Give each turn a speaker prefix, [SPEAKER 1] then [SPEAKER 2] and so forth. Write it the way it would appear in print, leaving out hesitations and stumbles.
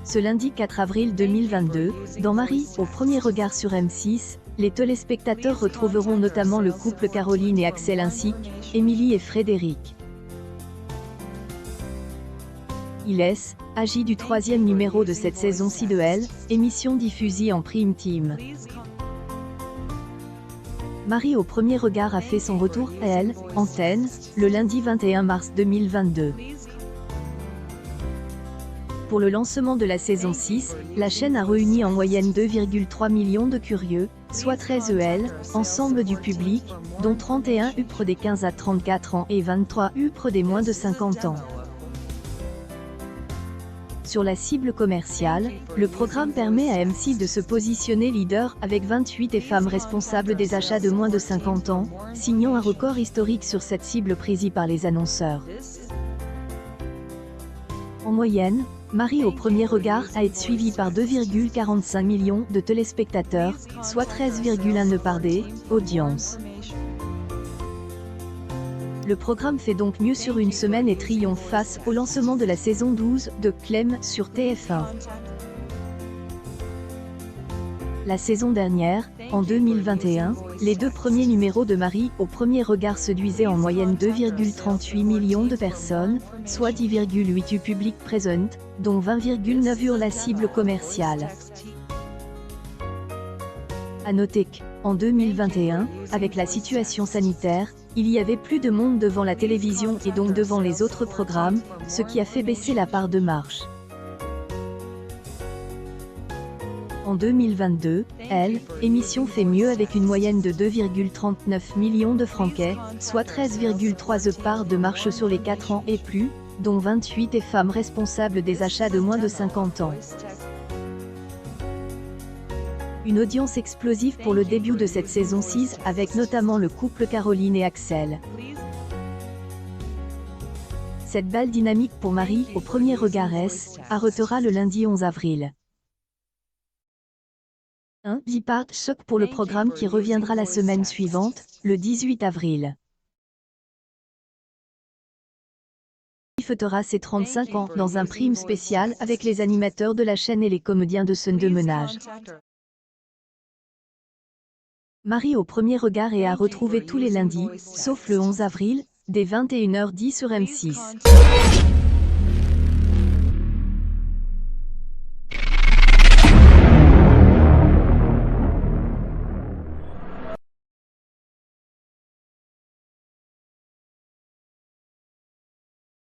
[SPEAKER 1] Ce lundi 4 avril 2022, dans Marie, au premier regard sur M6, les téléspectateurs retrouveront notamment le couple Caroline et Axel ainsi qu'Émilie et Frédéric. Agit du troisième numéro de cette saison-ci de Elle, émission diffusée en prime time. Marie au premier regard a fait son retour à Elle, antenne, le lundi 21 mars 2022. Pour le lancement de la saison 6, la chaîne a réuni en moyenne 2,3 millions de curieux, soit 13 EL, ensemble du public, dont 31 UPRE des 15 à 34 ans et 23 UPRE des moins de 50 ans. Sur la cible commerciale, le programme permet à M6 de se positionner leader avec 28 femmes responsables des achats de moins de 50 ans, signant un record historique sur cette cible prise par les annonceurs. En moyenne, Marie au premier regard a été suivie par 2,45 millions de téléspectateurs, soit 13,1 par des audiences. Le programme fait donc mieux sur une semaine et triomphe face au lancement de la saison 12 de Clem sur TF1. La saison dernière, en 2021, les deux premiers numéros de Marie au premier regard séduisaient en moyenne 2,38 millions de personnes, soit 10,8 du public présent, dont 20,9 la cible commerciale. À noter qu'en 2021, avec la situation sanitaire, il y avait plus de monde devant la télévision et donc devant les autres programmes, ce qui a fait baisser la part de marche. En 2022, Elle, émission fait mieux avec une moyenne de 2,39 millions de franquets, soit 13,3 parts de marche sur les 4 ans et plus, dont 28 femmes responsables des achats de moins de 50 ans. Une audience explosive pour le début de cette saison 6 avec notamment le couple Caroline et Axel. Cette balle dynamique pour Marie au premier regard arrêtera le lundi 11 avril. Un départ choc pour le programme qui reviendra la semaine suivante, le 18 avril. Fêtera ses 35 ans dans un prime spécial avec les animateurs de la chaîne et les comédiens de scène de ménage. Marie au premier regard est à retrouver tous les lundis, sauf le 11 avril, dès 21h10 sur M6.